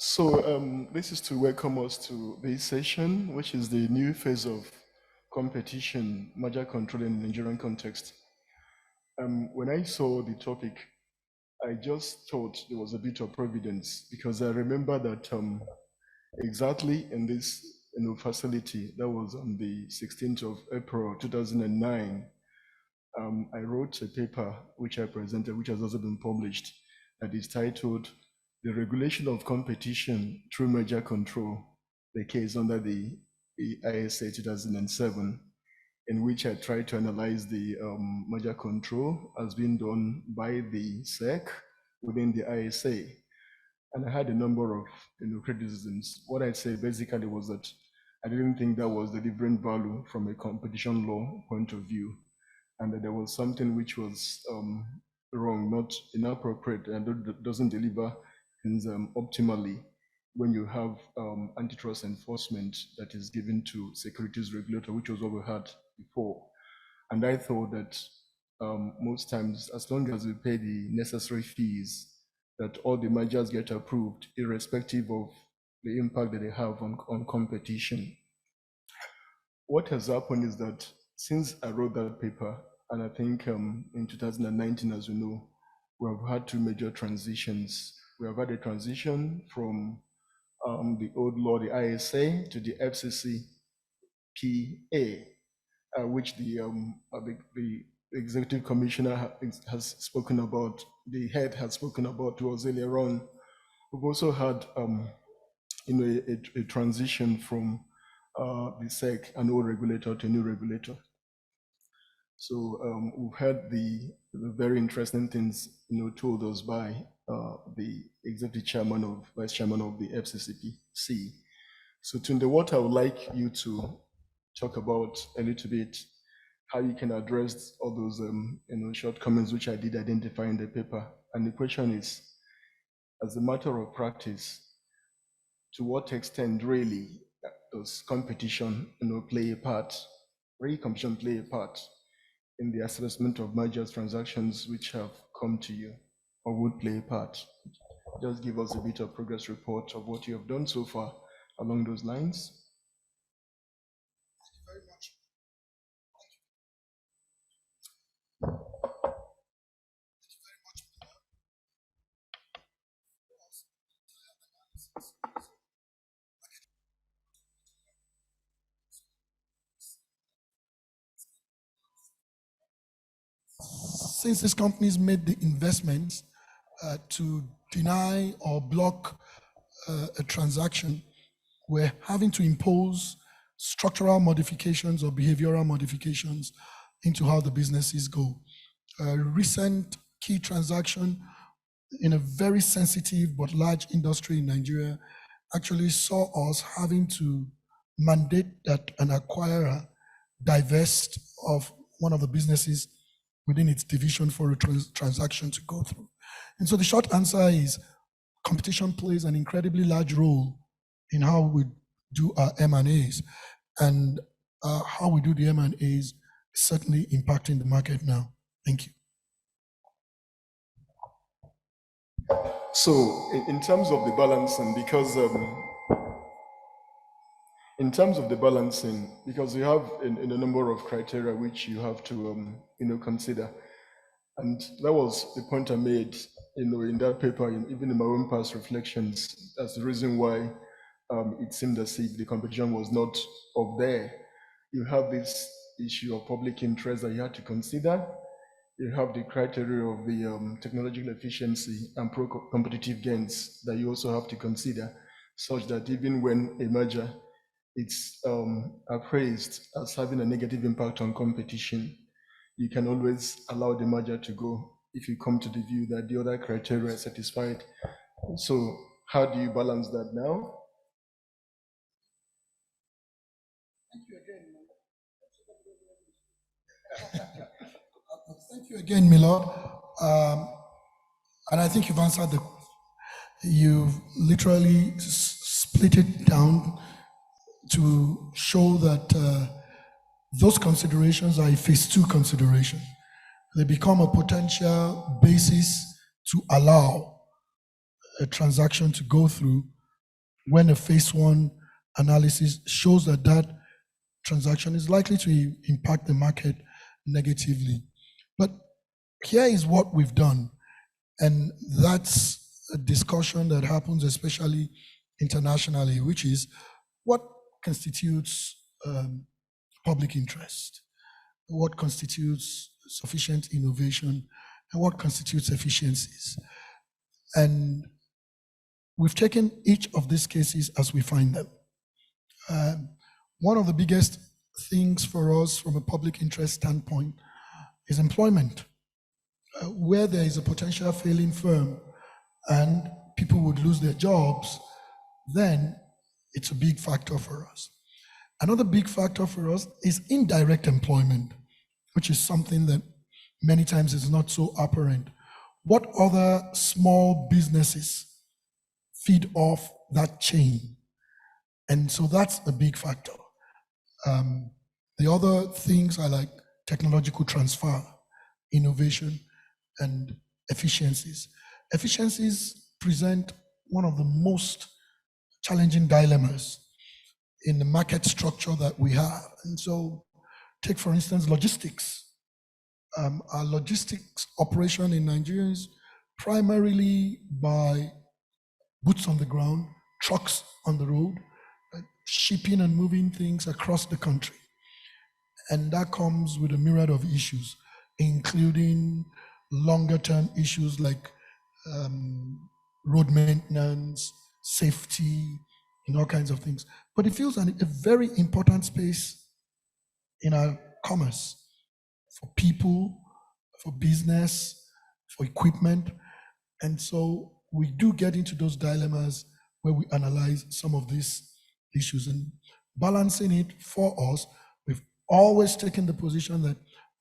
This is to welcome us to this session, which is the new phase of competition, merger control in the Nigerian context. When I saw the topic, I just thought there was a bit of providence because I remember that exactly in this facility, that was on the 16th of April 2009, I wrote a paper which I presented, which has also been published, that is titled The Regulation of Competition Through Merger Control, the case under the ISA 2007, in which I tried to analyze the merger control as being done by the SEC within the ISA. And I had a number of criticisms. What I'd say basically was that I didn't think that was delivering value from a competition law point of view, and that there was something which was wrong, not inappropriate, and doesn't deliver things optimally when you have antitrust enforcement that is given to securities regulator, which was what we had before. And I thought that most times, as long as we pay the necessary fees, that all the mergers get approved, irrespective of the impact that they have on competition. What has happened is that since I wrote that paper, and I think in 2019, as you know, we have had two major transitions. We have had a transition from the old law, the ISA, to the FCCPA, which the executive commissioner has spoken about, the head has spoken about towards earlier on. We've also had a transition from the SEC, an old regulator, to a new regulator. So we've heard the very interesting things told us by the executive chairman of vice chairman of the FCCPC. So Tunde, what I would like you to talk about a little bit, how you can address all those shortcomings which I did identify in the paper. And the question is, as a matter of practice, to what extent really does competition play a part? Really, competition play a part in the assessment of mergers transactions which have come to you or would play a part? Just give us a bit of progress report of what you have done so far along those lines. Thank you very much. Since these companies made the investments to deny or block a transaction, we're having to impose structural modifications or behavioral modifications into how the businesses go. A recent key transaction in a very sensitive but large industry in Nigeria actually saw us having to mandate that an acquirer divest of one of the businesses within its division for a transaction to go through. And so the short answer is competition plays an incredibly large role in how we do our M&As, and how we do the M&As is certainly impacting the market now. Thank you. So in terms of the balancing, because in terms of the balancing, because you have in a number of criteria which you have to consider, and that was the point I made in that paper, even in my own past reflections. That's the reason why it seemed as if the competition was not up there. You have this issue of public interest that you had to consider. You have the criteria of the technological efficiency and pro-competitive gains that you also have to consider, such that even when a merger it's appraised as having a negative impact on competition, you can always allow the merger to go if you come to the view that the other criteria are satisfied. So how do you balance that now? Thank you again, Milord. And I think you've answered you've literally split it down to show that those considerations are a phase 2 consideration. They become a potential basis to allow a transaction to go through when a phase one analysis shows that that transaction is likely to impact the market negatively. But here is what we've done, and that's a discussion that happens especially internationally, which is what constitutes public interest, what constitutes sufficient innovation, and what constitutes efficiencies. And we've taken each of these cases as we find them. One of the biggest things for us from a public interest standpoint is employment. Where there is a potential failing firm and people would lose their jobs, then it's a big factor for us. Another big factor for us is indirect employment, which is something that many times is not so apparent. What other small businesses feed off that chain? And so that's a big factor. The other things are like technological transfer, innovation, and efficiencies. Efficiencies present one of the most challenging dilemmas in the market structure that we have. And so take, for instance, logistics. Our logistics operation in Nigeria is primarily by boots on the ground, trucks on the road, shipping and moving things across the country. And that comes with a myriad of issues, including longer term issues like road maintenance, safety, and all kinds of things. But it feels a very important space in our commerce for people, for business, for equipment. And so we do get into those dilemmas where we analyze some of these issues, and balancing it for us, we've always taken the position that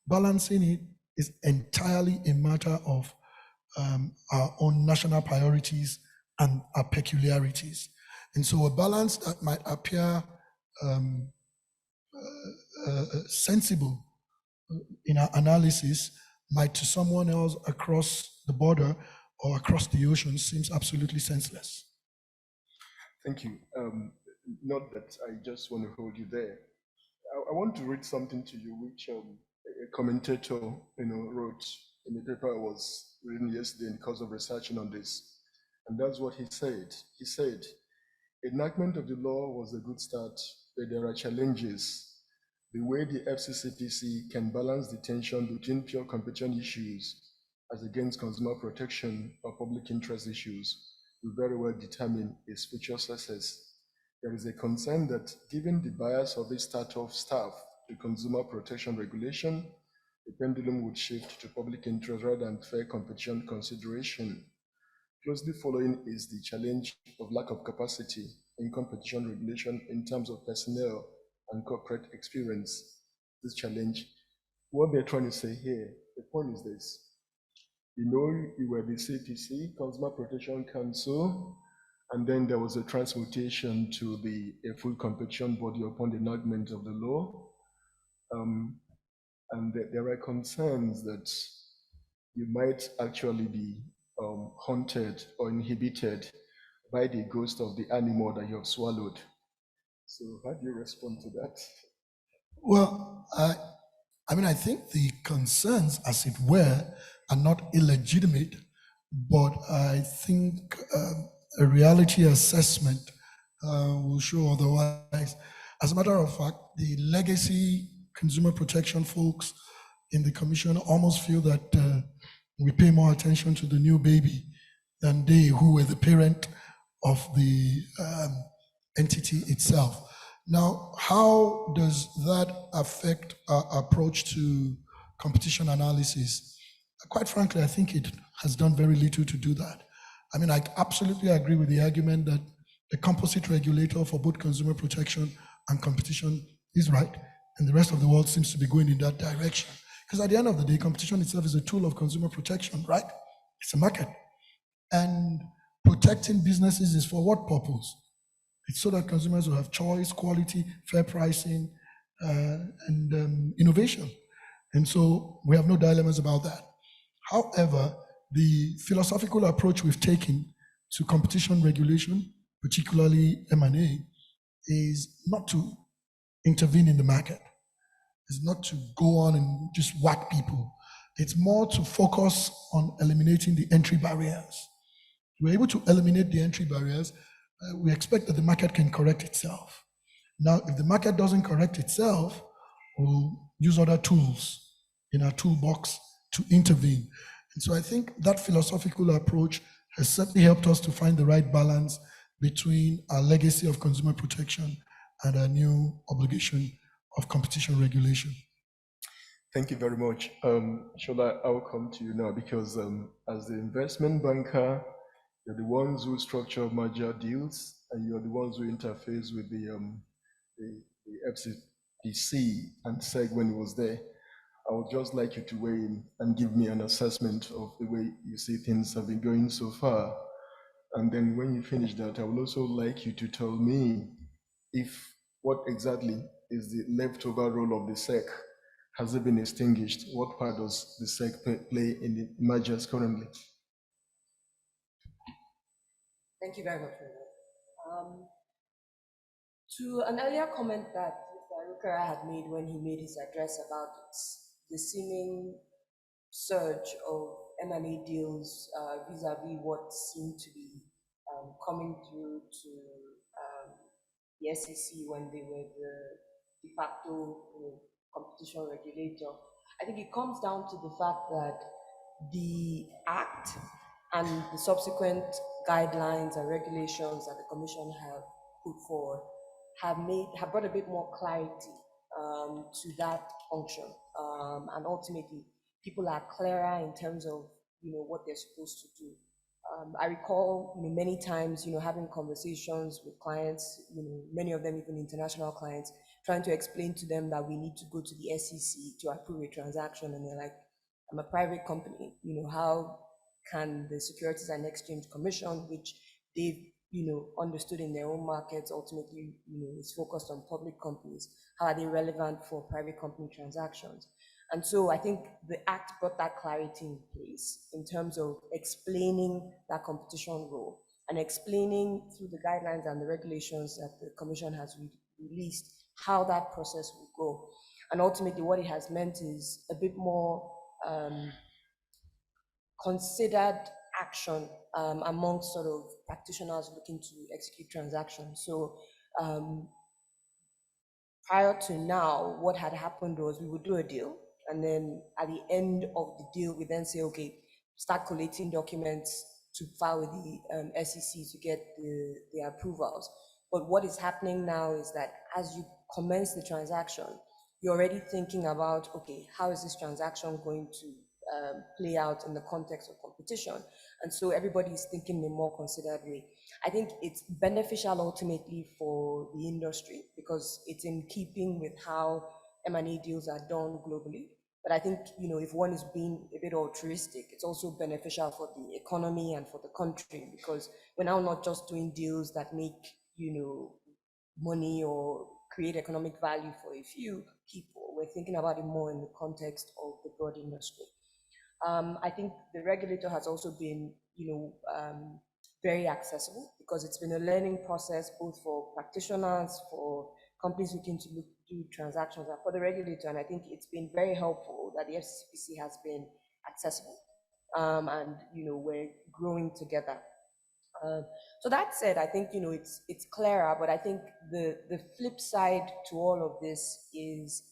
balancing it is entirely a matter of our own national priorities and our peculiarities. And so a balance that might appear sensible in our analysis might to someone else across the border or across the ocean seems absolutely senseless. Thank you. Not that I just want to hold you there. I want to read something to you, which a commentator, wrote in a paper I was reading yesterday in the course of researching on this, and that's what he said. He said, "Enactment of the law was a good start, but there are challenges. The way the FCCPC can balance the tension between pure competition issues as against consumer protection or public interest issues will very well determine its future success. There is a concern that given the bias of the start-off staff to consumer protection regulation, the pendulum would shift to public interest rather than fair competition consideration. Closely following is the challenge of lack of capacity in competition regulation in terms of personnel and corporate experience. This challenge, what they're trying to say here, the point is this. You were the CPC, Consumer Protection Council, and then there was a transmutation to a full competition body upon the enactment of the law. And there are concerns that you might actually be haunted or inhibited by the ghost of the animal that you have swallowed. So how do you respond to that? Well, I think the concerns, as it were, are not illegitimate, but I think a reality assessment will show otherwise. As a matter of fact, the legacy consumer protection folks in the commission almost feel that we pay more attention to the new baby than they who were the parent of the entity itself. Now, how does that affect our approach to competition analysis? Quite frankly, I think it has done very little to do that. I absolutely agree with the argument that the composite regulator for both consumer protection and competition is right, and the rest of the world seems to be going in that direction. Because at the end of the day, competition itself is a tool of consumer protection, right? It's a market. And protecting businesses is for what purpose? It's so that consumers will have choice, quality, fair pricing, and innovation. And so we have no dilemmas about that. However, the philosophical approach we've taken to competition regulation particularly M&A, is not to intervene in the market. It's not to go on and just whack people. It's more to focus on eliminating the entry barriers. We're able to eliminate the entry barriers. We expect that the market can correct itself. Now, if the market doesn't correct itself, we'll use other tools in our toolbox to intervene. And so I think that philosophical approach has certainly helped us to find the right balance between our legacy of consumer protection and our new obligation of competition regulation. Thank you very much. Shola, I'll come to you now because as the investment banker, you're the ones who structure merger deals and you're the ones who interface with the FCPC and SEG when it was there. I would just like you to weigh in and give me an assessment of the way you see things have been going so far. And then when you finish that, I would also like you to tell me if what exactly is the leftover role of the SEC. Has it been extinguished? What part does the SEC play in the mergers currently? Thank you very much for that. To an earlier comment that Mr. Arukara had made when he made his address about the seeming surge of M&A deals vis-a-vis what seemed to be coming through to the SEC when they were the de facto competition regulator. I think it comes down to the fact that the Act and the subsequent guidelines and regulations that the Commission have put forward have brought a bit more clarity to that function, and ultimately people are clearer in terms of what they're supposed to do. I recall many times having conversations with clients, many of them even international clients, trying to explain to them that we need to go to the SEC to approve a transaction, and they're like, I'm a private company, how can the Securities and Exchange Commission, which they've understood in their own markets, ultimately is focused on public companies, how are they relevant for private company transactions? And so I think the Act brought that clarity in place in terms of explaining that competition role and explaining through the guidelines and the regulations that the Commission has released how that process will go. And ultimately what it has meant is a bit more considered action amongst sort of practitioners looking to execute transactions. So prior to now, what had happened was we would do a deal, and then at the end of the deal, we then say, okay, start collating documents to file with the SEC to get the approvals. But what is happening now is that as you commence the transaction, you're already thinking about, okay, how is this transaction going to play out in the context of competition? And so everybody is thinking in a more considered way. I think it's beneficial ultimately for the industry because it's in keeping with how M&A deals are done globally. But I think, if one is being a bit altruistic, it's also beneficial for the economy and for the country because we're now not just doing deals that make, money or create economic value for a few people. We're thinking about it more in the context of the broad industry. I think the regulator has also been, very accessible because it's been a learning process both for practitioners, for companies looking to do transactions, and for the regulator. And I think it's been very helpful that the FCPC has been accessible, and we're growing together. So that said, I think it's clearer, but I think the flip side to all of this is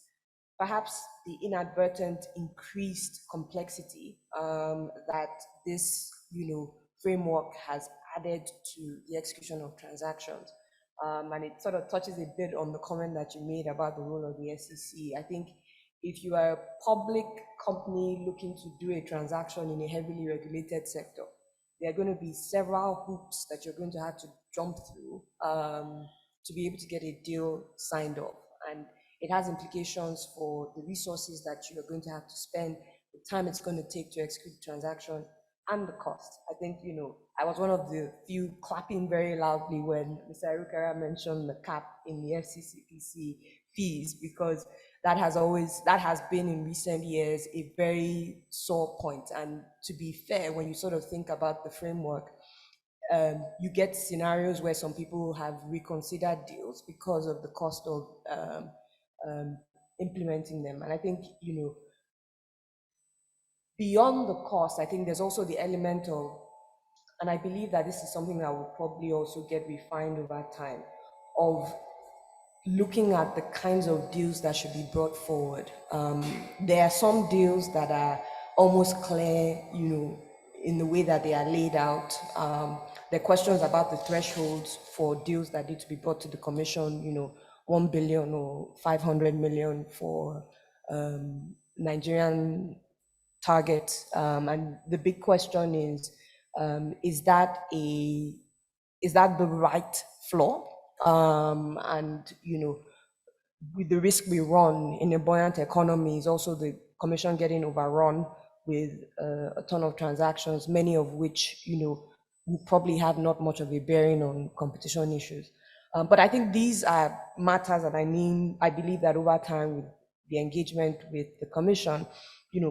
perhaps the inadvertent increased complexity that this framework has added to the execution of transactions. And it sort of touches a bit on the comment that you made about the role of the SEC. I think if you are a public company looking to do a transaction in a heavily regulated sector, there are going to be several hoops that you're going to have to jump through to be able to get a deal signed off. And it has implications for the resources that you're going to have to spend, the time it's going to take to execute the transaction, and the cost. I think, I was one of the few clapping very loudly when Mr. Arukara mentioned the cap in the FCCPC fees, because that has been in recent years a very sore point. And to be fair, when you sort of think about the framework, you get scenarios where some people have reconsidered deals because of the cost of implementing them. And I think, beyond the cost, I think there's also the element of, and I believe that this is something that will probably also get refined over time, of looking at the kinds of deals that should be brought forward. There are some deals that are almost clear, in the way that they are laid out. There are questions about the thresholds for deals that need to be brought to the commission, 1 billion or 500 million for Nigerian targets. And the big question is that the right floor? And with the risk we run in a buoyant economy is also the commission getting overrun with a ton of transactions, many of which will probably have not much of a bearing on competition issues. But I think these are matters that I believe that over time, with the engagement with the commission,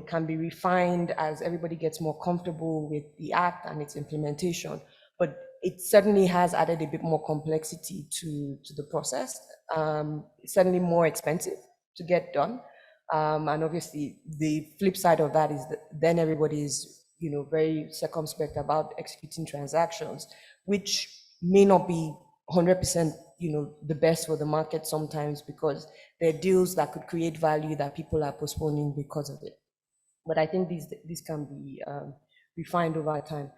can be refined as everybody gets more comfortable with the act and its implementation. But it certainly has added a bit more complexity to the process. It's certainly more expensive to get done. And obviously, the flip side of that is that then everybody is, very circumspect about executing transactions, which may not be 100%, the best for the market sometimes, because there are deals that could create value that people are postponing because of it. But I think these can be refined over time.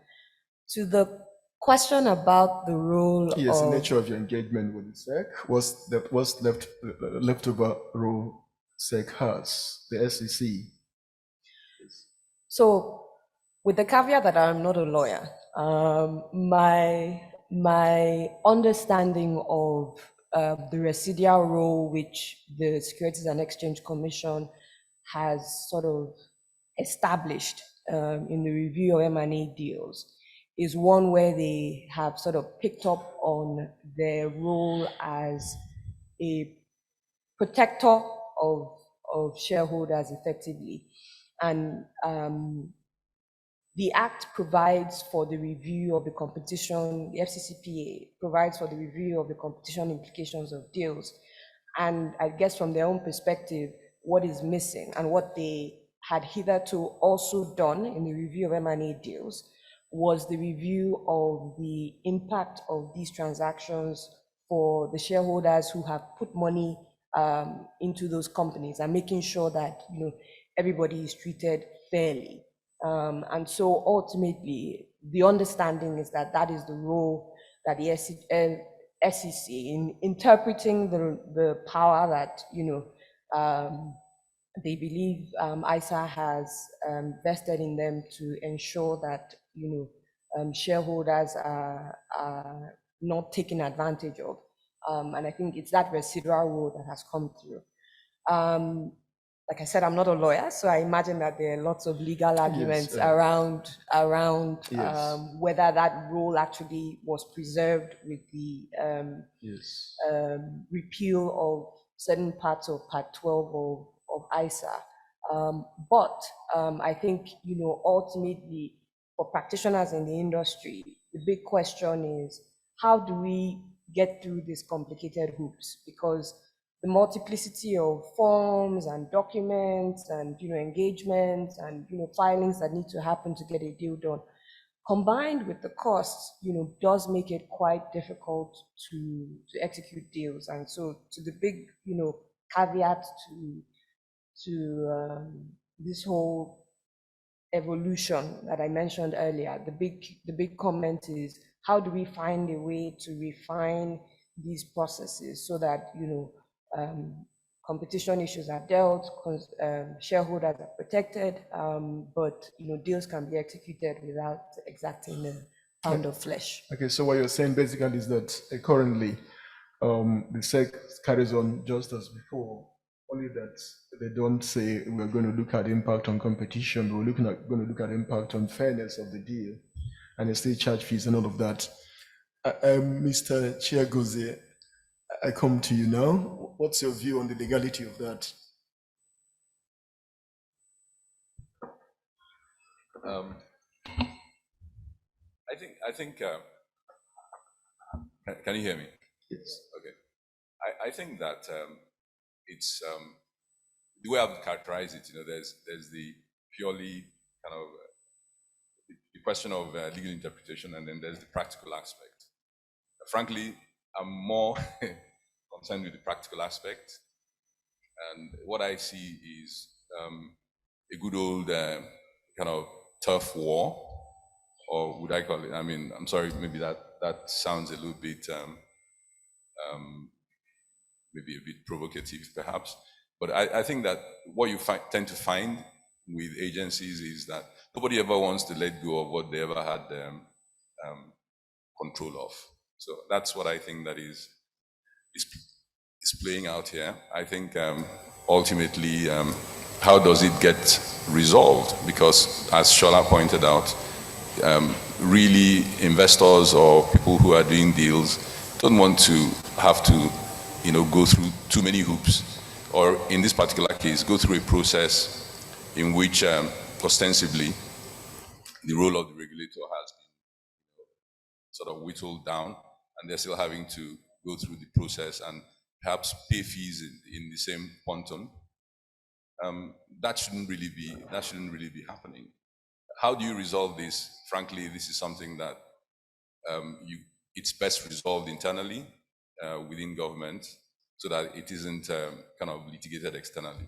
To the question about the role Yes, the of nature of your engagement with the SEC, what's leftover role SEC has, the SEC. So, with the caveat that I'm not a lawyer, my understanding of the residual role which the Securities and Exchange Commission has sort of established in the review of M&A deals is one where they have sort of picked up on their role as a protector of shareholders effectively. And the Act provides for the review of the competition, the FCCPA provides for the review of the competition implications of deals. And I guess from their own perspective, what is missing and what they had hitherto also done in the review of M&A deals was the review of the impact of these transactions for the shareholders who have put money into those companies, and making sure that everybody is treated fairly. And so ultimately, the understanding is that that is the role that the SEC, in interpreting the power that they believe ISA has vested in them to ensure that shareholders are not taken advantage of. And I think it's that residual role that has come through. Like I said, I'm not a lawyer, so I imagine that there are lots of legal arguments around Yes. whether that role actually was preserved with the repeal of certain parts of Part 12 of ISA. But I think, ultimately, for practitioners in the industry, the big question is, how do we get through these complicated hoops? Because the multiplicity of forms and documents and engagements and filings that need to happen to get a deal done, combined with the costs, does make it quite difficult to execute deals. And so, to the big caveat to this whole evolution that I mentioned earlier, the big comment is, how do we find a way to refine these processes so that competition issues are dealt, shareholders are protected, but deals can be executed without exacting a pound of flesh. Okay, so what you're saying basically is that currently the SEC carries on just as before, only that they don't say we're going to look at impact on competition, but we're going to look at impact on fairness of the deal, and they still charge fees and all of that. Mr. Chiagoze, I come to you now. What's your view on the legality of that? I think Can you hear me? Yes. Okay. I think that it's the way I would characterize it. There's the purely kind of the question of legal interpretation, and then there's the practical aspect. Frankly, I'm more concerned with the practical aspect, and what I see is a good old kind of turf war, or would I call it? I mean, I'm sorry, maybe that sounds a little bit maybe a bit provocative, perhaps. But I think that what you tend to find with agencies is that nobody ever wants to let go of what they ever had control of. So that's what I think that is playing out here. I think ultimately, how does it get resolved? Because as Shola pointed out, really investors or people who are doing deals don't want to have to, go through too many hoops, or in this particular case, go through a process in which ostensibly the role of the regulator has been sort of whittled down, and they're still having to go through the process and perhaps pay fees in the same quantum. That shouldn't really be happening. How do you resolve this? Frankly, this is something that it's best resolved internally within government, so that it isn't kind of litigated externally,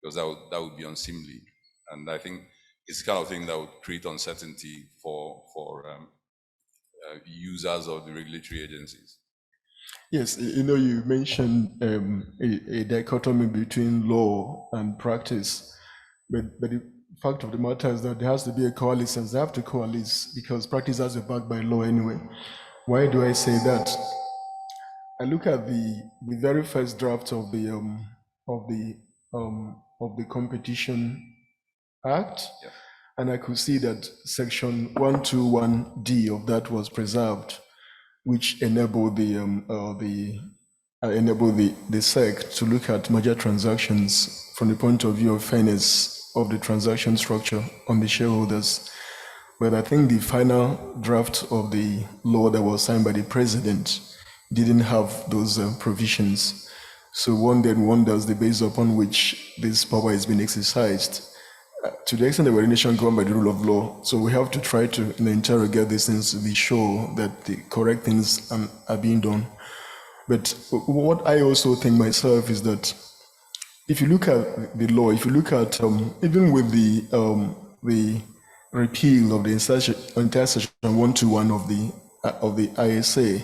because that would be unseemly. And I think it's the kind of thing that would create uncertainty for users of the regulatory agencies. Yes, you mentioned a dichotomy between law and practice, but the fact of the matter is that there has to be a coalescence. They have to coalesce because practice has to be backed by law anyway. Why do I say that? I look at the very first draft of the Competition Act, Yeah. and I could see that Section 121D of that was preserved, which enabled the SEC to look at merger transactions from the point of view of fairness of the transaction structure on the shareholders. But I think the final draft of the law that was signed by the president didn't have those provisions. So one then wonders the basis upon which this power is being exercised. To the extent that we're a nation governed by the rule of law, so we have to try to interrogate these things to be sure that the correct things are being done. But what I also think myself is that if you look at the law, if you look at even with the repeal of the entire section 121 of the ISA,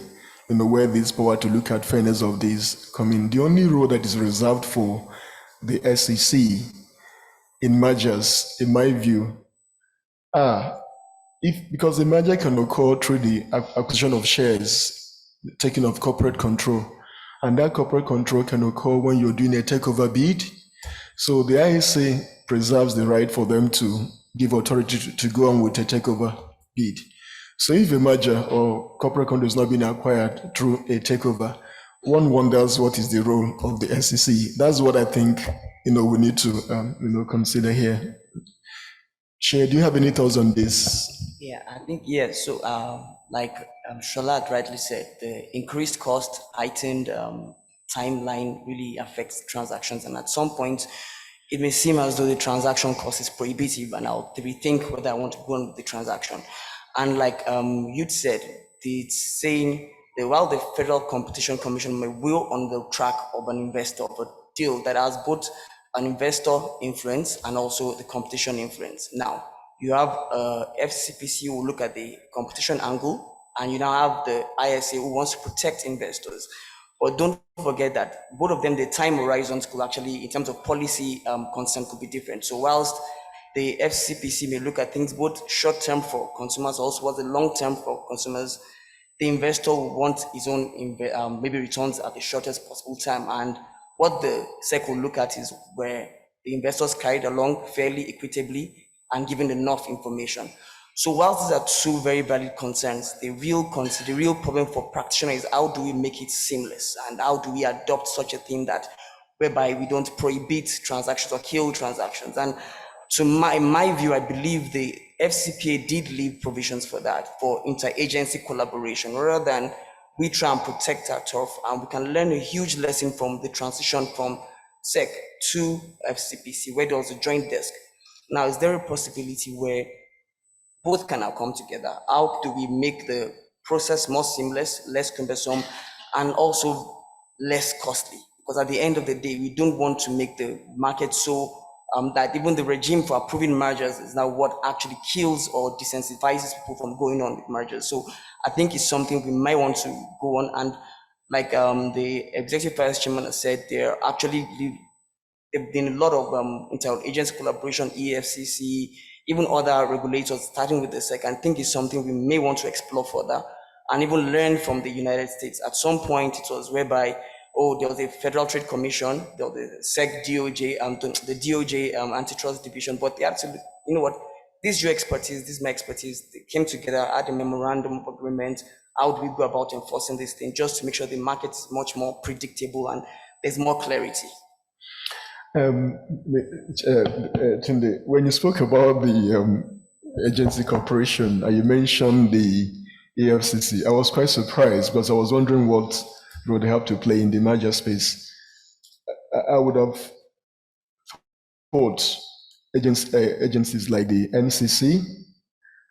where this power to look at fairness of these come in, the only role that is reserved for the SEC in mergers, in my view, because the merger can occur through the acquisition of shares, taking of corporate control, and that corporate control can occur when you're doing a takeover bid. So the ISA preserves the right for them to give authority to go on with a takeover bid. So if a merger or corporate control is not being acquired through a takeover, one wonders what is the role of the SEC. That's what I think we need to consider here. Chair, do you have any thoughts on this? Yeah, I think, yeah. So, like Shola rightly said, the increased cost, heightened timeline really affects transactions. And at some point, it may seem as though the transaction cost is prohibitive, and I'll rethink whether I want to go on with the transaction. And like you'd said, it's saying that while the Federal Competition Commission may will on the track of an investor of a deal that has both an investor influence and also the competition influence. Now, you have FCPC who will look at the competition angle, and you now have the ISA who wants to protect investors. But don't forget that both of them, the time horizons could actually, in terms of policy concern, could be different. So whilst the FCPC may look at things both short-term for consumers, also what's the long-term for consumers, the investor will want his own maybe returns at the shortest possible time. And what the SEC will look at is where the investors carried along fairly equitably and given enough information. So whilst these are two very valid concerns, the real problem for practitioners is how do we make it seamless, and how do we adopt such a thing that whereby we don't prohibit transactions or kill transactions. And to my view, I believe the FCPA did leave provisions for that, for interagency collaboration, rather than we try and protect our turf, and we can learn a huge lesson from the transition from SEC to FCPC, where there was a joint desk. Now, is there a possibility where both can now come together? How do we make the process more seamless, less cumbersome, and also less costly? Because at the end of the day, we don't want to make the market so that even the regime for approving mergers is now what actually kills or desensitizes people from going on with mergers. So I think it's something we might want to go on. And like the executive vice chairman has said, there have been a lot of interagency collaboration, EFCC, even other regulators, starting with the SEC. I think it's something we may want to explore further and even learn from the United States. At some point, it was whereby, there was a Federal Trade Commission, there was the SEC DOJ, the DOJ Antitrust Division, but they actually, you know what, this is your expertise, this is my expertise. They came together, had a memorandum of agreement. How do we go about enforcing this thing, just to make sure the market is much more predictable and there's more clarity? Tunde, when you spoke about the agency corporation and you mentioned the AFCC, I was quite surprised because I was wondering what role they have to play in the merger space. I would have thought agencies like the NCC,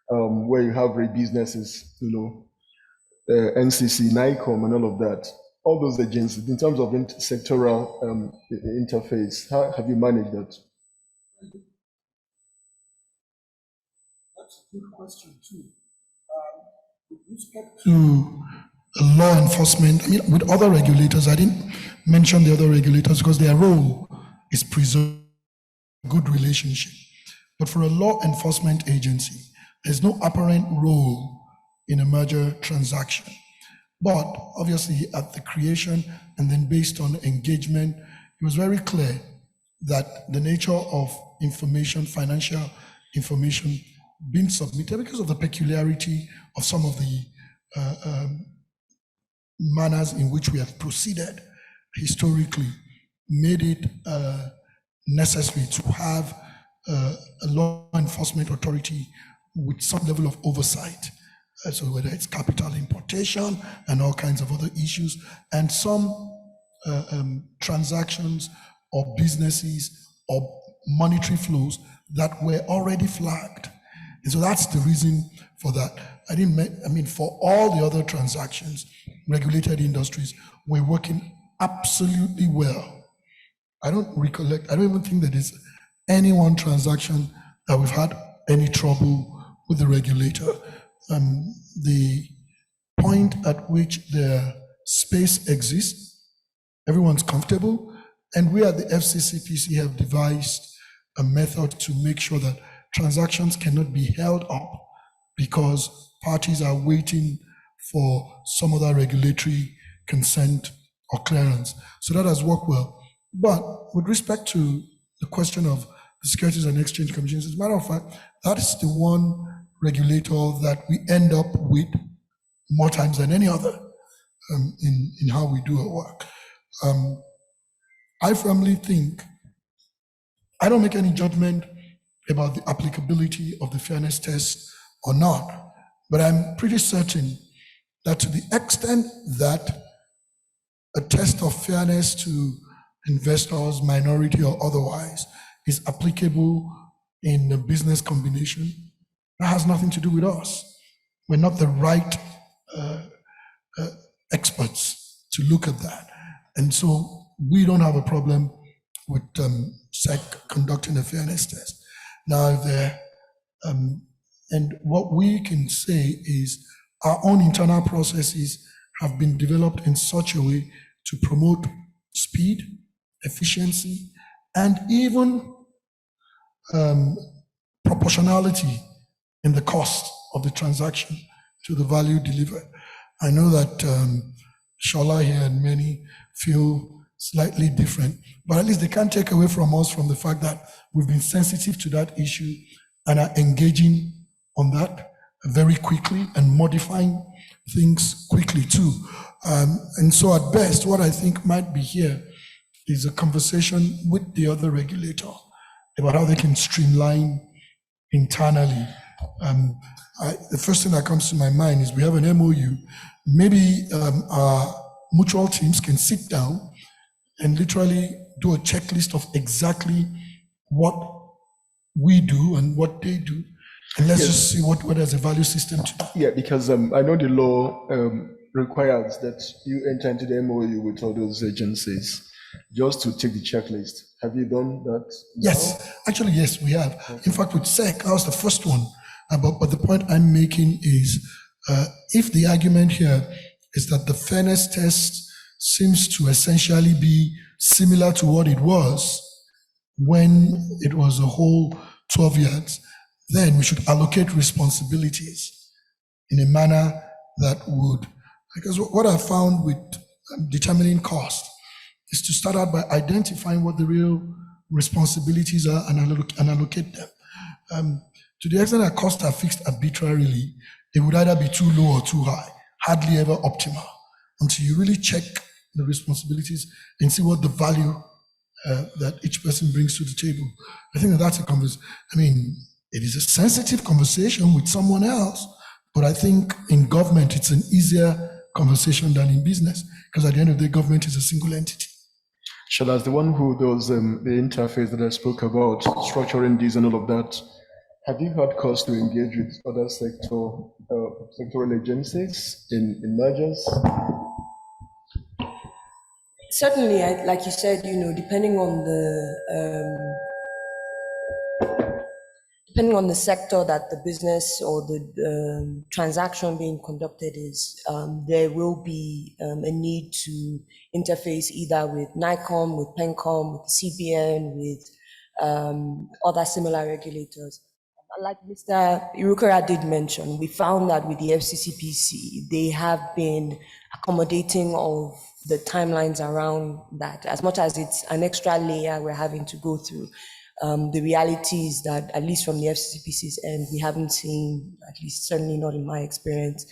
where you have businesses, NCC, NICOM, and all of that. All those agencies, in terms of sectoral interface, how have you managed that? That's a good question too. With respect to law enforcement, with other regulators, I didn't mention the other regulators because their role is preserve good relationship. But for a law enforcement agency, there's no apparent role in a merger transaction. But obviously at the creation and then based on engagement, it was very clear that the nature of information, financial information being submitted, because of the peculiarity of some of the manners in which we have proceeded historically, made it necessary to have a law enforcement authority with some level of oversight. So whether it's capital importation and all kinds of other issues, and some transactions or businesses or monetary flows that were already flagged. And so that's the reason for that. For all the other transactions, regulated industries were working absolutely well. I don't even think that there's any one transaction that we've had any trouble with the regulator. The point at which the space exists, everyone's comfortable, and we at the FCCPC have devised a method to make sure that transactions cannot be held up because parties are waiting for some other regulatory consent or clearance. So that has worked well. But with respect to the question of the Securities and Exchange Commission, as a matter of fact, that is the one regulator that we end up with more times than any other in how we do our work. I firmly think, I don't make any judgment about the applicability of the fairness test or not, but I'm pretty certain that to the extent that a test of fairness to investors, minority or otherwise, is applicable in a business combination, that has nothing to do with us. We're not the right experts to look at that. And so we don't have a problem with SEC conducting a fairness test. Now, and what we can say is our own internal processes have been developed in such a way to promote speed, efficiency, and even proportionality in the cost of the transaction to the value delivered. I know that Shola here and many feel slightly different, but at least they can't take away from us from the fact that we've been sensitive to that issue and are engaging on that very quickly and modifying things quickly too. And so at best, what I think might be here is a conversation with the other regulator about how they can streamline internally. The first thing that comes to my mind is we have an MOU maybe our mutual teams can sit down and literally do a checklist of exactly what we do and what they do. And let's just see what is a value system to do. Yeah, because I know the law requires that you enter into the MOU with all those agencies just to take the checklist. Have you done that? Yes, actually, yes, we have. In fact, with SEC, that was the first one. But the point I'm making is if the argument here is that the fairness test seems to essentially be similar to what it was when it was a whole 12 years, then we should allocate responsibilities in a manner that would, because what I found with determining cost is to start out by identifying what the real responsibilities are and allocate them. To the extent that costs are fixed arbitrarily, it would either be too low or too high, hardly ever optimal, until you really check the responsibilities and see what the value that each person brings to the table. I think that's a conversation. I mean, it is a sensitive conversation with someone else, but I think in government, it's an easier conversation than in business, because at the end of the day, government is a single entity. Shall, as the one who does the interface that I spoke about, structuring this and all of that, have you had cause to engage with other sectoral agencies in mergers? Certainly, like you said, depending on the sector that the business or the transaction being conducted is, there will be a need to interface either with NICOM, with PENCOM, with CBN, with other similar regulators. Like Mr. Irukara did mention, we found that with the FCCPC, they have been accommodating of the timelines around that. As much as it's an extra layer we're having to go through, the reality is that, at least from the FCCPC's end, we haven't seen, at least certainly not in my experience,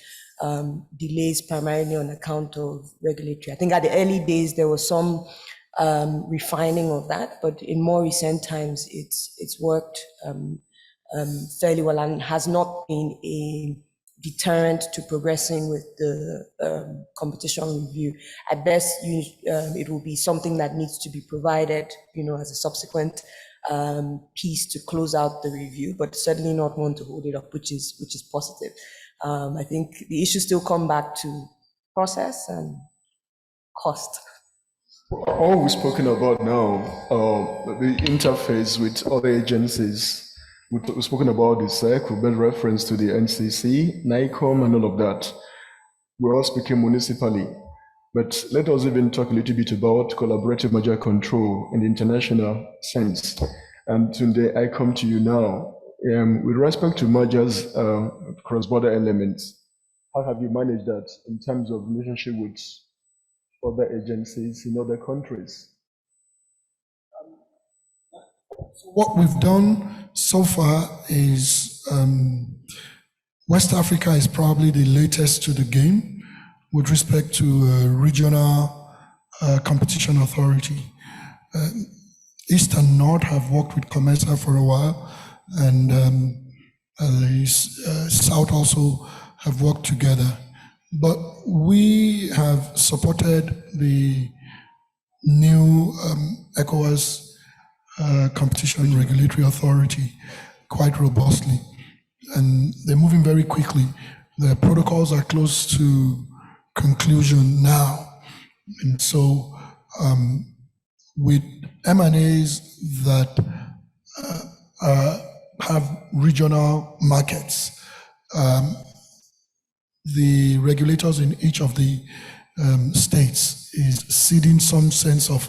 delays primarily on account of regulatory. I think at the early days, there was some refining of that, but in more recent times, it's worked fairly well and has not been a deterrent to progressing with the competition review. At best, it will be something that needs to be provided, as a subsequent piece to close out the review, but certainly not one to hold it up, which is positive. I think the issues still come back to process and cost. All we've spoken about now, the interface with other agencies. We've spoken about the SEC, we made reference to the NCC, NICOM, and all of that. We're all speaking municipally. But let us even talk a little bit about collaborative merger control in the international sense. And today I come to you now. With respect to mergers, cross-border elements, how have you managed that in terms of relationship with other agencies in other countries? What we've done so far is West Africa is probably the latest to the game with respect to regional competition authority. East and North have worked with COMESA for a while, and the South also have worked together. But we have supported the new ECOWAS Competition Regulatory Authority quite robustly, and they're moving very quickly. The protocols are close to conclusion now, and so with M&As that have regional markets, the regulators in each of the states is ceding some sense of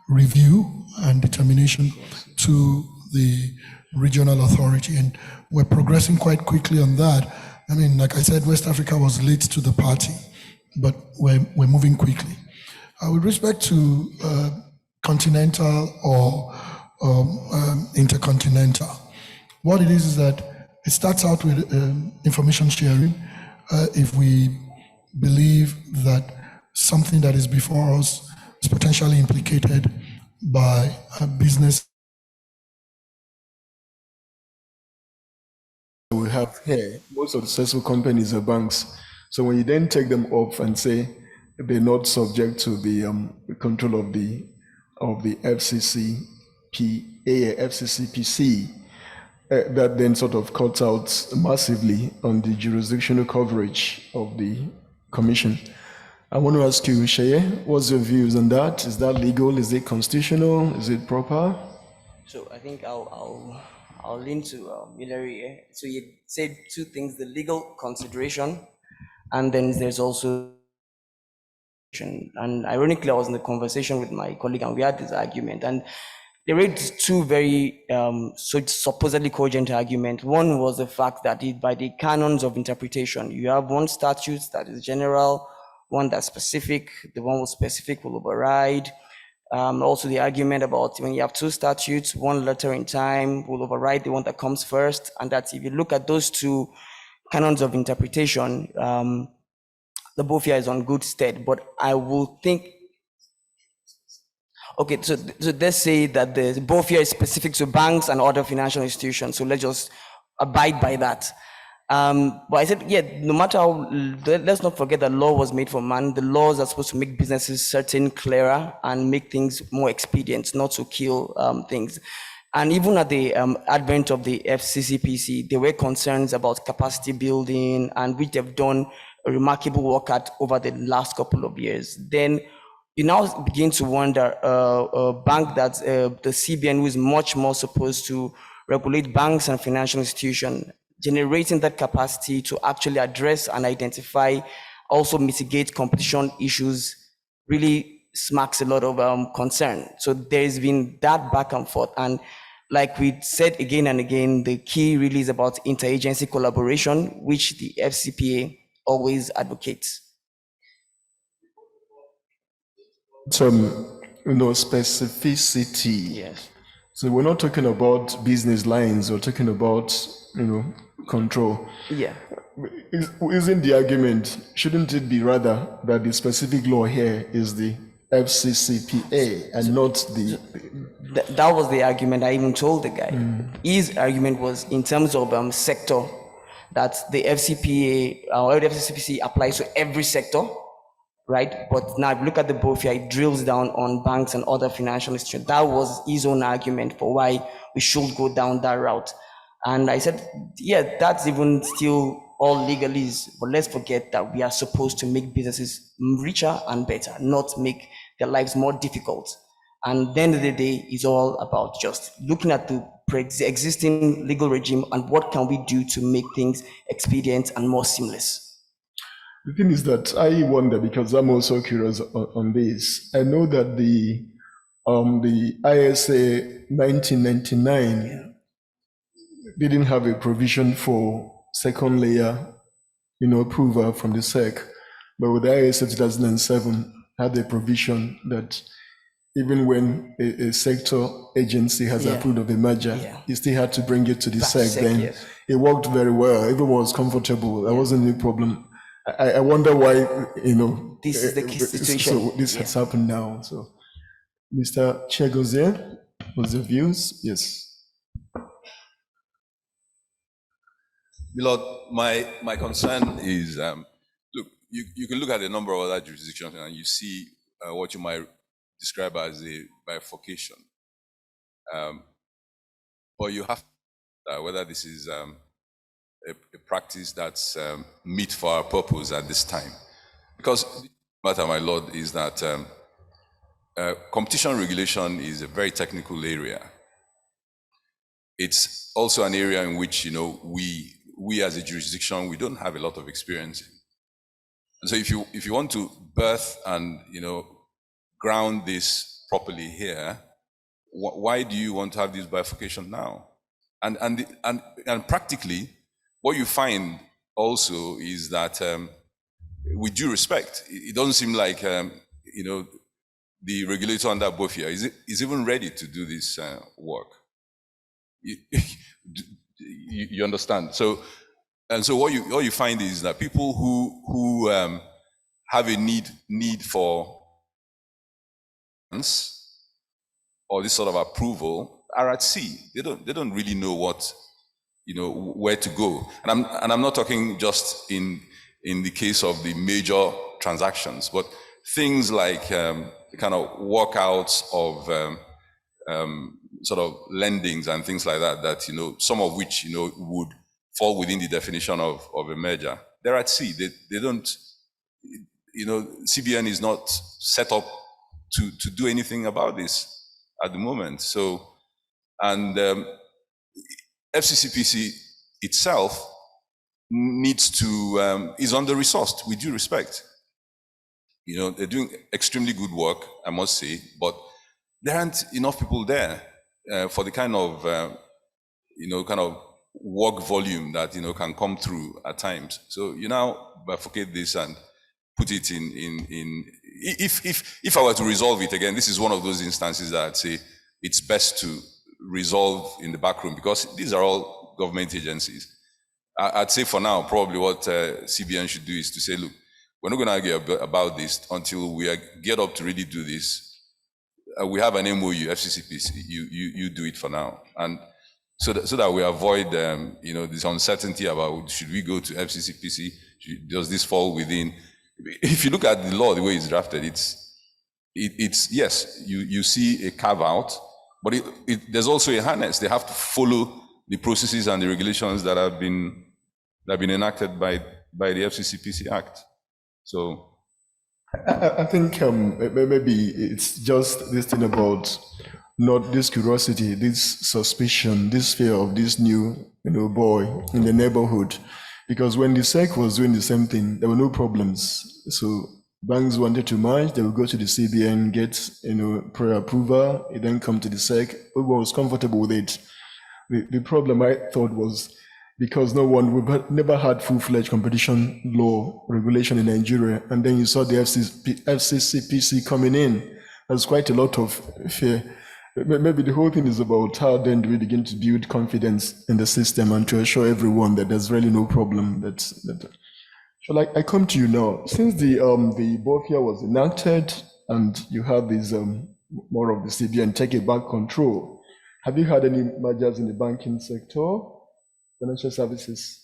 review and determination to the regional authority, and we're progressing quite quickly on that. I mean, like I said, West Africa was late to the party, but we're moving quickly. With respect to continental or intercontinental, what it is that it starts out with information sharing. If we believe that something that is before us is potentially implicated by a business We have here, most of the successful companies are banks. So when you then take them off and say they're not subject to the control of the FCCPC, that then sort of cuts out massively on the jurisdictional coverage of the commission. I want to ask you, Sheye, what's your views on that? Is that legal? Is it constitutional? Is it proper? So I think I'll lean to Hillary here. So you said two things: the legal consideration, and then there's also. And ironically, I was in the conversation with my colleague, and we had this argument, and they raised two very supposedly cogent arguments. One was the fact that by the canons of interpretation, you have one statute that is general, one that's specific. The one was specific will override. Also, the argument about when you have two statutes, one letter in time will override the one that comes first, and that if you look at those two canons of interpretation, the BOFIA is on good stead. But I will think, okay, so let's say that the BOFIA is specific to banks and other financial institutions. So let's just abide by that. But I said, yeah, no matter how, let's not forget that law was made for man. The laws are supposed to make businesses certain, clearer, and make things more expedient, not to kill things. And even at the advent of the FCCPC, there were concerns about capacity building, and which they've done a remarkable work at over the last couple of years. Then you now begin to wonder, a bank that the CBN, who is much more supposed to regulate banks and financial institutions, generating that capacity to actually address and identify, also mitigate competition issues, really smacks a lot of concern. So there's been that back and forth. And like we said again and again, the key really is about interagency collaboration, which the FCPA always advocates. Some, specificity. Yes. So we're not talking about business lines, we're talking about, control. Yeah. Isn't the argument, shouldn't it be rather that the specific law here is the FCCPA and not the... That was the argument I even told the guy. His argument was in terms of sector, that the FCPA or the FCCPC applies to every sector, right? But now if you look at the BOFIA, it drills down on banks and other financial institutions. That was his own argument for why we should go down that route. And I said, yeah, that's even still all legalese, but let's forget that we are supposed to make businesses richer and better, not make their lives more difficult. And at the end of the day, it's all about just looking at the existing legal regime and what can we do to make things expedient and more seamless. The thing is that I wonder, because I'm also curious on this. I know that the ISA 1999 didn't have a provision for second layer, approval from the SEC, but with the ISA 2007 had a provision that even when a sector agency has approved of a merger, you still had to bring it to the SEC. Then yes. It worked very well. Everyone was comfortable. There wasn't any problem. I wonder why, this is the key situation. So this has happened now. So, Mr. Chegozie, what's your views? Yes. Milord, my concern is, look, you can look at a number of other jurisdictions and you see what you might describe as a bifurcation. But you have whether this is a practice that's meet for our purpose at this time. Because the matter, my lord, is that competition regulation is a very technical area. It's also an area in which, we as a jurisdiction, we don't have a lot of experience in. And so if you want to birth and, ground this properly here, why do you want to have this bifurcation now? And practically, what you find also is that, with due respect, it doesn't seem like, the regulator under BOFIA is even ready to do this work. You understand? So what you find is that people who have a need for or this sort of approval are at sea. They don't really know what, where to go. And I'm not talking just in in the case of the major transactions. But things like the kind of workouts of sort of lendings and things like that, that, some of which, would fall within the definition of a merger, they're at sea. They don't, CBN is not set up to do anything about this at the moment. So, and FCCPC itself needs to, is under-resourced, with due respect. They're doing extremely good work, I must say, but there aren't enough people there for the kind of, kind of work volume that, can come through at times. So you now bifurcate this and put it in if I were to resolve it again, this is one of those instances that I'd say it's best to resolve in the back room, because these are all government agencies. I'd say for now, probably what CBN should do is to say, look, we're not going to argue about this until we get up to really do this. We have an MOU, FCCPC, you do it for now. And so that we avoid, this uncertainty about, should we go to FCCPC? Does this fall within? If you look at the law, the way it's drafted, it's yes, you see a carve out, but there's also a harness. They have to follow the processes and the regulations that have been enacted by the FCCPC Act. So I think maybe it's just this thing about not this curiosity, this suspicion, this fear of this new boy in the neighborhood. Because when the SEC was doing the same thing, there were no problems. So banks wanted to merge, they would go to the CBN, get prior approval, it then come to the SEC. Everyone was comfortable with it. The problem I thought was because we've never had full-fledged competition law regulation in Nigeria, and then you saw the FCCPC coming in. There's quite a lot of fear. Maybe the whole thing is about how then do we begin to build confidence in the system and to assure everyone that there's really no problem. So I come to you now. Since the BOFIA was enacted and you have this more of the CBN taking back control, have you had any mergers in the banking sector, financial services?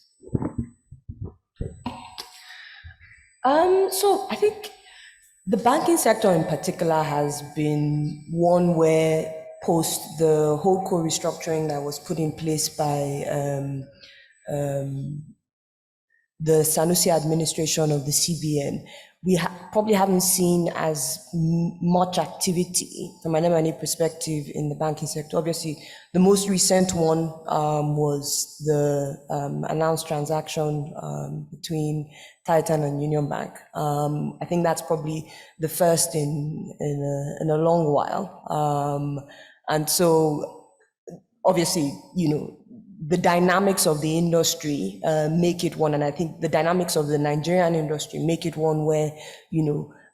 So I think the banking sector in particular has been one where post the whole core restructuring that was put in place by the Sanusi administration of the CBN, we probably haven't seen as much activity from an M&A perspective in the banking sector. Obviously, the most recent one was the announced transaction between Titan and Union Bank. I think that's probably the first in a long while. And so, obviously, the dynamics of the industry make it one, and I think the dynamics of the Nigerian industry make it one where,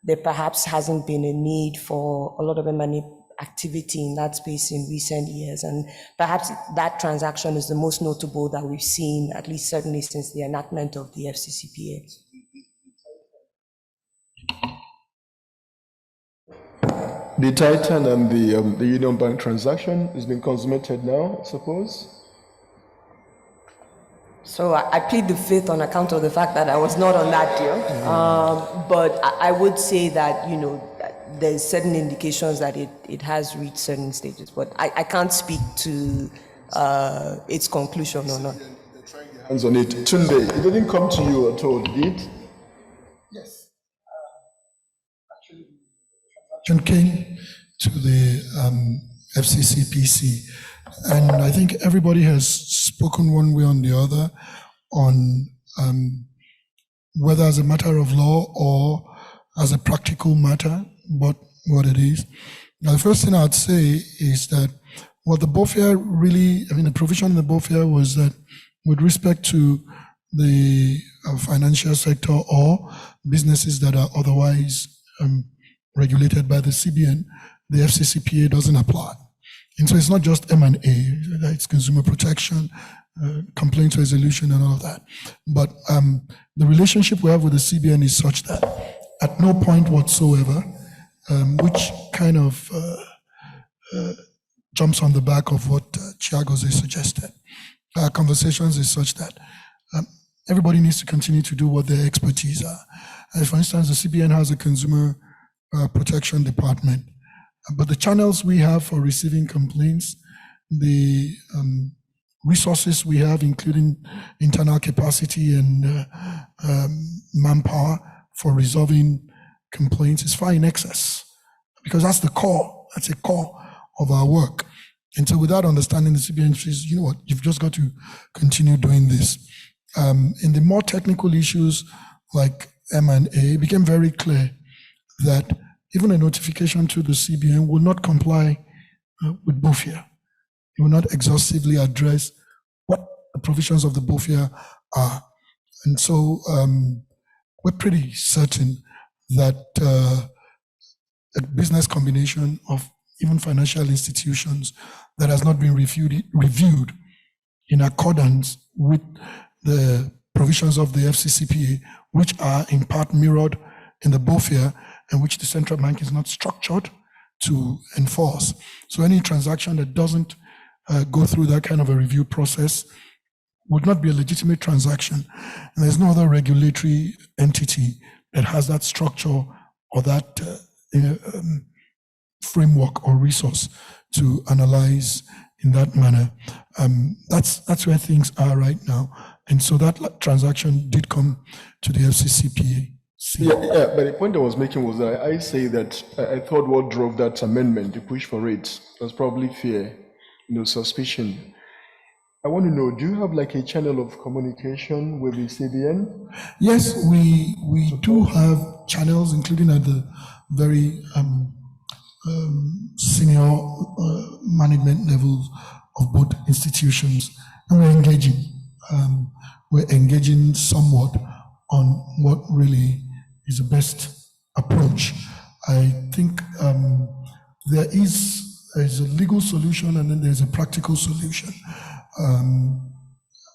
there perhaps hasn't been a need for a lot of M&A activity in that space in recent years. And perhaps that transaction is the most notable that we've seen, at least certainly since the enactment of the FCCPA. The Titan and the Union Bank transaction has been consummated now, I suppose? So I plead the fifth on account of the fact that I was not on that deal. But I would say that, there's certain indications that it has reached certain stages, but I can't speak to its conclusion or not. They're trying their hands on it. Tunde, it didn't come to you at all, did it? Yes. Actually, the transaction came to the FCCPC, and I think everybody has spoken one way or the other on whether as a matter of law or as a practical matter, what it is. Now, the first thing I'd say is that what the BOFIA the provision in the BOFIA was that with respect to the financial sector or businesses that are otherwise regulated by the CBN, the FCCPA doesn't apply. And so it's not just M&A, it's consumer protection, complaint resolution and all of that. But the relationship we have with the CBN is such that at no point whatsoever, which kind of jumps on the back of what Chiagoze suggested. Our conversations is such that everybody needs to continue to do what their expertise are. For instance, the CBN has a consumer protection department, but the channels we have for receiving complaints, the resources we have, including internal capacity and manpower for resolving complaints, is far in excess, because that's the core, that's a core of our work. And so without understanding the CBN says, you know what, you've just got to continue doing this. In the more technical issues like M&A, it became very clear that even a notification to the CBN will not comply with BOFIA. It will not exhaustively address what the provisions of the BOFIA are. And so we're pretty certain that a business combination of even financial institutions that has not been reviewed in accordance with the provisions of the FCCPA, which are in part mirrored in the BOFIA, and which the central bank is not structured to enforce. So any transaction that doesn't go through that kind of a review process would not be a legitimate transaction. And there's no other regulatory entity that has that structure or that framework or resource to analyze in that manner. That's where things are right now. And so that transaction did come to the FCCPA. Yeah, but the point I was making was that I say that I thought what drove that amendment, the push for it, was probably fear, suspicion. I want to know, do you have like a channel of communication with the CBN? Yes, we do have channels, including at the very senior management levels of both institutions, and we're engaging. We're engaging somewhat on what really is the best approach. I think there is a legal solution and then there's a practical solution.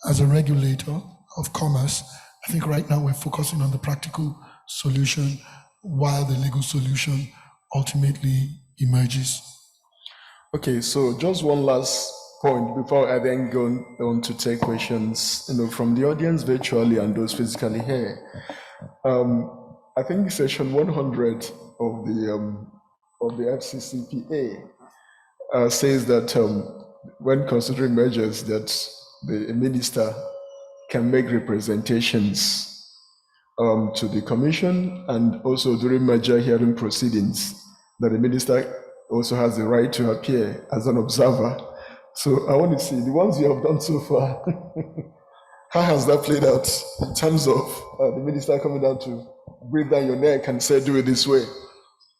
As a regulator of commerce, I think right now we're focusing on the practical solution while the legal solution ultimately emerges. Okay, so just one last point before I then go on to take questions, from the audience virtually and those physically here. I think section 100 of the FCCPA says that when considering measures that the minister can make representations to the commission, and also during merger hearing proceedings, that the minister also has the right to appear as an observer. So I want to see the ones you have done so far. How has that played out in terms of the minister coming down to breathe down your neck and say, do it this way?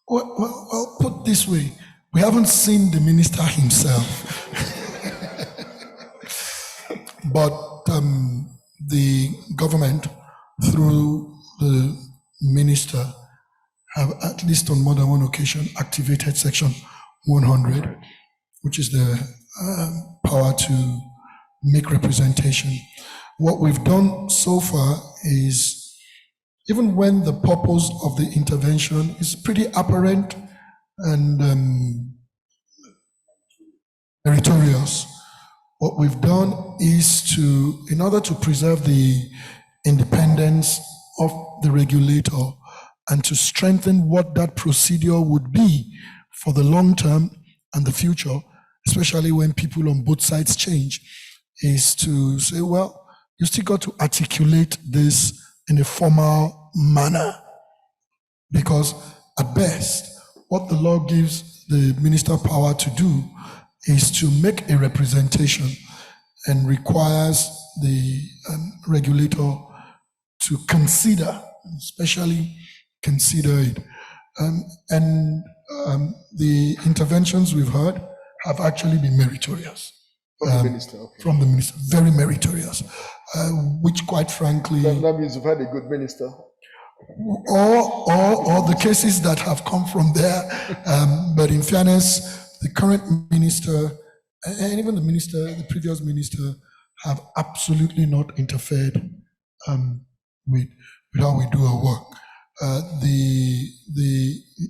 Well, put this way, we haven't seen the minister himself. But the government, through the minister, have at least on more than one occasion activated section 100, which is the power to make representation. What we've done so far is, even when the purpose of the intervention is pretty apparent and meritorious, what we've done is to, in order to preserve the independence of the regulator and to strengthen what that procedure would be for the long term and the future, especially when people on both sides change, is to say, well, you still got to articulate this in a formal manner, because at best, what the law gives the minister power to do is to make a representation and requires the regulator to consider, especially consider it. The interventions we've heard have actually been meritorious. From the minister, okay. From the minister, very meritorious, which quite frankly... That means you've had a good minister. Or the cases that have come from there. But in fairness, the current minister, and even the previous minister, have absolutely not interfered with how we do our work.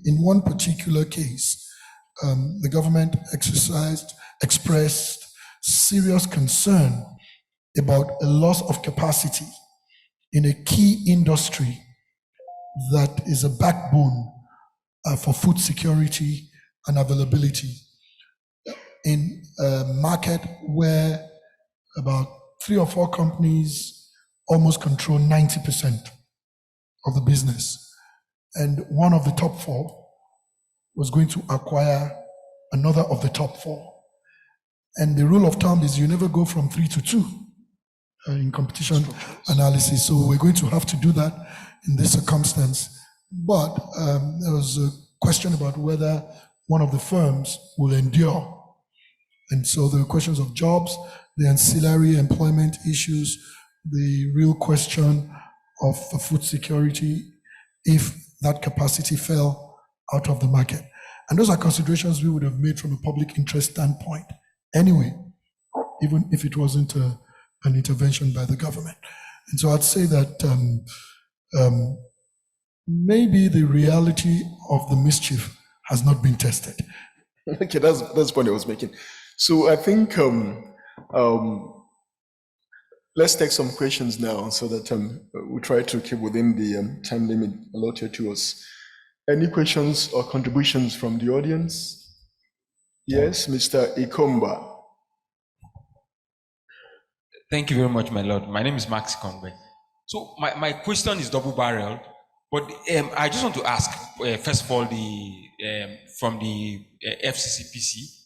In one particular case, the government expressed serious concern about a loss of capacity in a key industry that is a backbone for food security and availability, in a market where about 3 or 4 companies almost control 90% of the business. And one of the top 4 was going to acquire another of the top 4. And the rule of thumb is you never go from 3 to 2 in competition analysis. So we're going to have to do that in this circumstance. But there was a question about whether one of the firms will endure. And so there were questions of jobs, the ancillary employment issues, the real question of food security if that capacity fell out of the market. And those are considerations we would have made from a public interest standpoint anyway, even if it wasn't an intervention by the government. And so I'd say that maybe the reality of the mischief has not been tested. Okay, that's the point I was making. So I think let's take some questions now so that we try to keep within the time limit allotted to us. Any questions or contributions from the audience? Yes, Mr. Ikomba. Thank you very much, my lord. My name is Max Conway. So my question is double-barreled, but I just want to ask, first of all, from the FCCPC,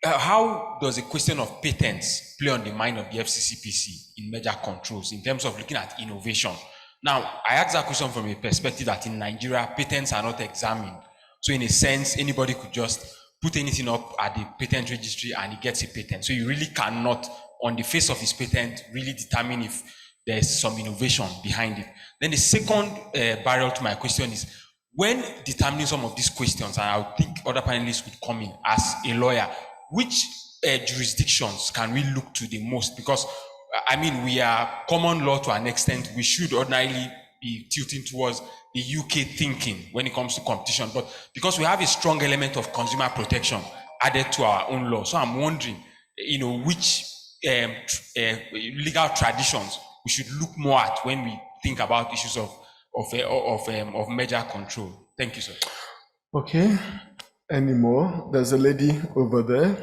how does the question of patents play on the mind of the FCCPC in merger controls in terms of looking at innovation? Now, I ask that question from a perspective that in Nigeria, patents are not examined. So in a sense, anybody could just put anything up at the patent registry and he gets a patent. So you really cannot, on the face of his patent, really determine if there's some innovation behind it. Then the second barrel to my question is, when determining some of these questions, and I think other panelists would come in as a lawyer, which jurisdictions can we look to the most? Because, I mean, we are common law to an extent. We should ordinarily be tilting towards the UK thinking when it comes to competition. But because we have a strong element of consumer protection added to our own law, so I'm wondering, which legal traditions we should look more at when we think about issues of merger control. Thank you, sir. Okay. Any more? There's a lady over there.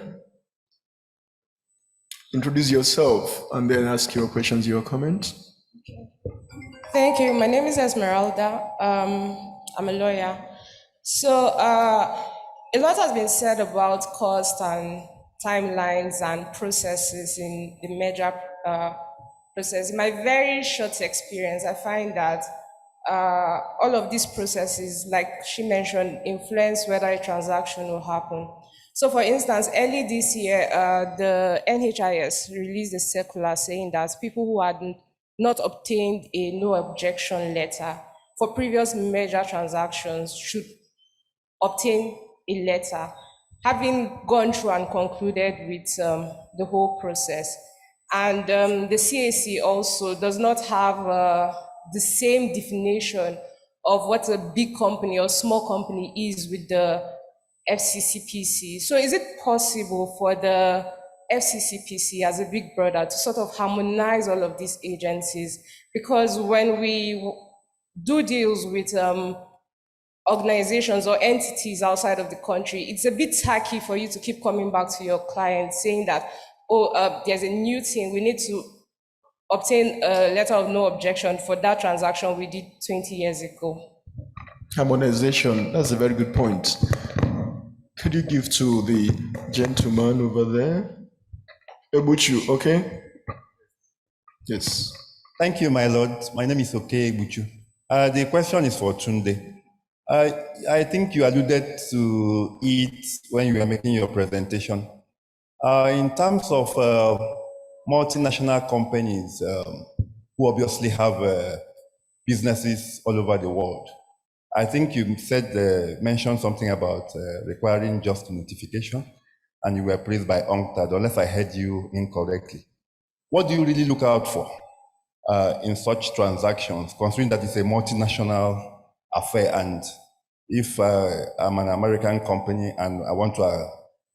Introduce yourself and then ask your questions, your comments. Thank you. My name is Esmeralda. I'm a lawyer. So a lot has been said about cost and timelines and processes in the merger process. In my very short experience, I find that all of these processes, like she mentioned, influence whether a transaction will happen. So for instance, early this year, the NHIS released a circular saying that people who had not obtained a no objection letter for previous merger transactions should obtain a letter, having gone through and concluded with the whole process. And the CAC also does not have the same definition of what a big company or small company is with the FCCPC. So is it possible for the FCCPC as a big brother to sort of harmonize all of these agencies? Because when we do deals with organizations or entities outside of the country, it's a bit tacky for you to keep coming back to your client saying that, there's a new thing, we need to obtain a letter of no objection for that transaction we did 20 years ago. Harmonization, that's a very good point. Could you give to the gentleman over there? Ebuchu, okay? Yes. Thank you, my lord. My name is Oke Ebuchu. The question is for Tunde. I think you alluded to it when you were making your presentation. In terms of multinational companies who obviously have businesses all over the world, I think you mentioned something about requiring just notification, and you were praised by UNCTAD, unless I heard you incorrectly. What do you really look out for in such transactions, considering that it's a multinational affair? And if I'm an American company and I want to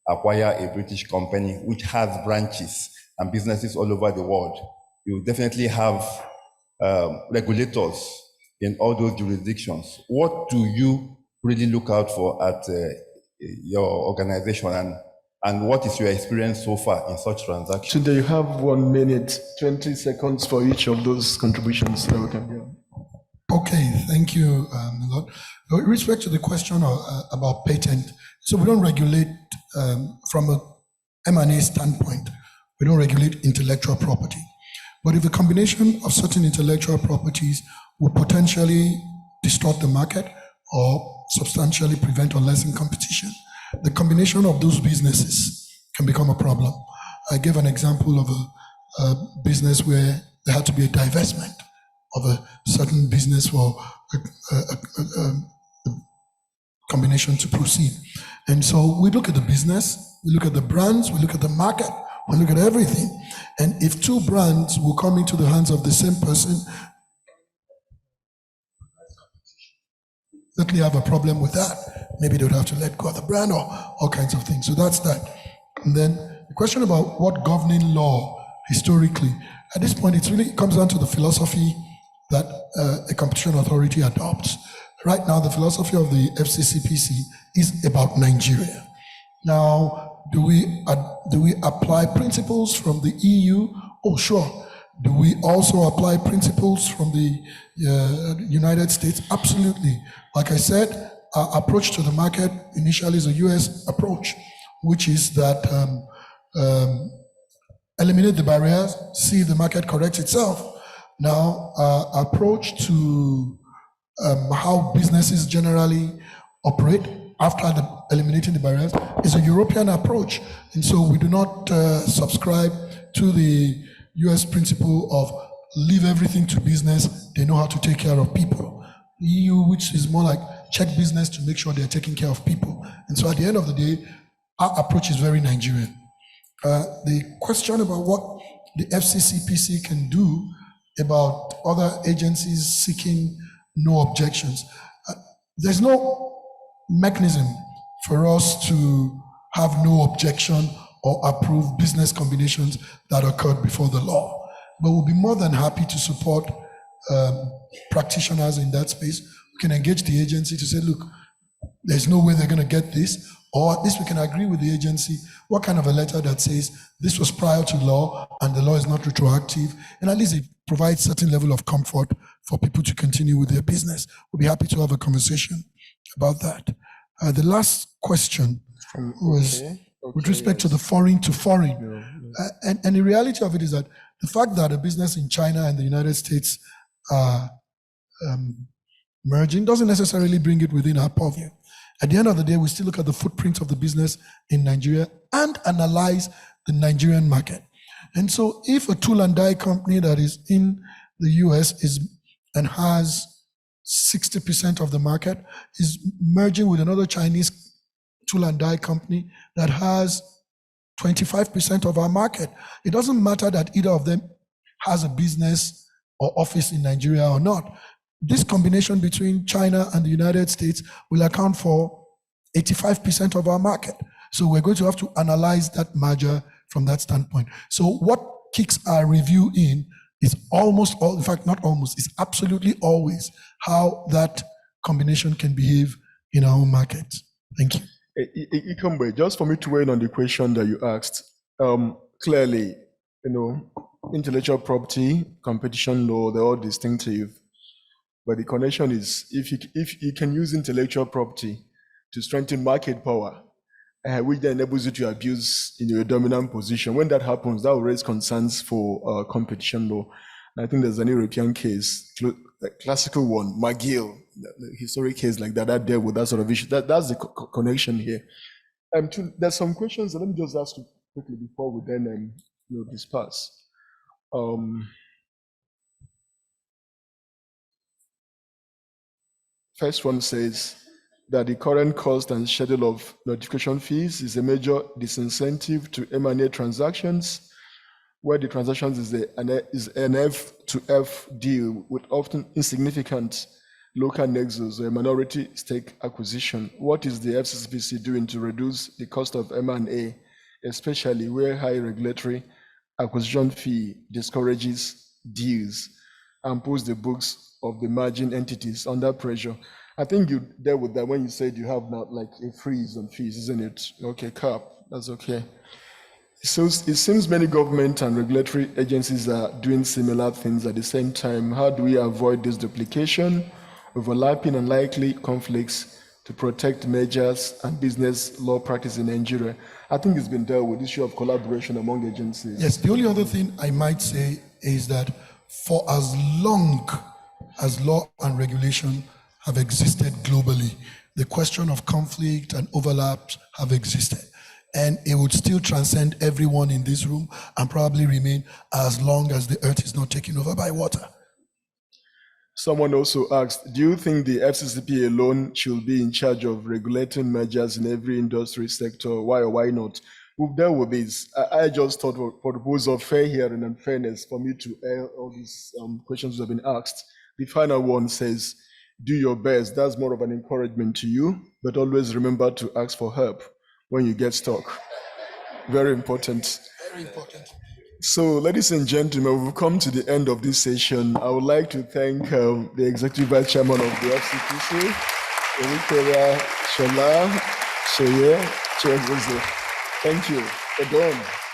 acquire a British company which has branches and businesses all over the world, you definitely have regulators in all those jurisdictions. What do you really look out for at your organization, and what is your experience so far in such transactions? Today you have 1 minute, 20 seconds for each of those contributions that we can hear. Okay, thank you, Lord. With respect to the question about patent, so we don't regulate from a M&A standpoint, we don't regulate intellectual property. But if the combination of certain intellectual properties will potentially distort the market or substantially prevent or lessen competition, the combination of those businesses can become a problem. I gave an example of a business where there had to be a divestment of a certain business for a combination to proceed. And so we look at the business, we look at the brands, we look at the market, we look at everything. And if two brands will come into the hands of the same person, certainly have a problem with that. Maybe they would have to let go of the brand or all kinds of things. So that's that. And then the question about what governing law historically, at this point, it comes down to the philosophy that a competition authority adopts. Right now, the philosophy of the FCCPC is about Nigeria. Now, do we apply principles from the EU? Oh, sure. Do we also apply principles from the United States? Absolutely. Like I said, our approach to the market initially is a US approach, which is that eliminate the barriers, see if the market corrects itself. Now, our approach to how businesses generally operate after eliminating the barriers is a European approach. And so we do not subscribe to the US principle of leave everything to business, they know how to take care of people. The EU, which is more like check business to make sure they're taking care of people. And so at the end of the day, our approach is very Nigerian. The question about what the FCCPC can do about other agencies seeking no objections, there's no mechanism for us to have no objection or approve business combinations that occurred before the law. But we'll be more than happy to support practitioners in that space. We can engage the agency to say, look, there's no way they're going to get this, or at least we can agree with the agency what kind of a letter that says this was prior to law and the law is not retroactive, and at least it provides certain level of comfort for people to continue with their business. We'll be happy to have a conversation about that. The last question was with respect to the foreign to foreign. And the reality of it is that the fact that a business in China and the United States are merging doesn't necessarily bring it within our purview. At the end of the day, we still look at the footprint of the business in Nigeria and analyze the Nigerian market. And so if a tool and die company that is in the US and has 60% of the market is merging with another Chinese tool and die company that has 25% of our market, it doesn't matter that either of them has a business or office in Nigeria or not. This combination between China and the United States will account for 85% of our market. So we're going to have to analyze that merger from that standpoint. So what kicks our review in is almost all, in fact, not almost, it's absolutely always how that combination can behave in our own market. Thank you. Ikambe, just for me to weigh in on the question that you asked, clearly, intellectual property, competition law, they're all distinctive. But the connection is if you can use intellectual property to strengthen market power, which then enables you to abuse in your dominant position. When that happens, that will raise concerns for competition law. And I think there's an European case, a classical one, McGill, the historic case like that dealt with that sort of issue. That's the connection here. There's some questions that let me just ask you quickly before we then disperse. First one says that the current cost and schedule of notification fees is a major disincentive to M&A transactions, where the transactions is an F to F deal with often insignificant local nexus or a minority stake acquisition. What is the FCCPC doing to reduce the cost of M&A, especially where high regulatory acquisition fee discourages deals? and post the books of the merging entities under pressure. I think you dealt with that when you said you have now like a freeze on fees, isn't it? Okay, cap, that's okay. So it seems many government and regulatory agencies are doing similar things at the same time. How do we avoid this duplication, overlapping, and likely conflicts to protect mergers and business law practice in Nigeria? I think it's been dealt with, the issue of collaboration among agencies. Yes, the only other thing I might say is that for as long as law and regulation have existed globally, the question of conflict and overlaps have existed. And it would still transcend everyone in this room and probably remain as long as the earth is not taken over by water. Someone also asked, do you think the FCCP alone should be in charge of regulating mergers in every industry sector? Why or why not? We've dealt with this. I just thought for the purpose of fair hearing and fairness for me to air all these questions that have been asked. The final one says, do your best. That's more of an encouragement to you, but always remember to ask for help when you get stuck. Very important. Very important. So, ladies and gentlemen, we've come to the end of this session. I would like to thank the Executive Vice Chairman of the FCPC, Erikera Shola Sheye Chiagozie. Thank you. We're done.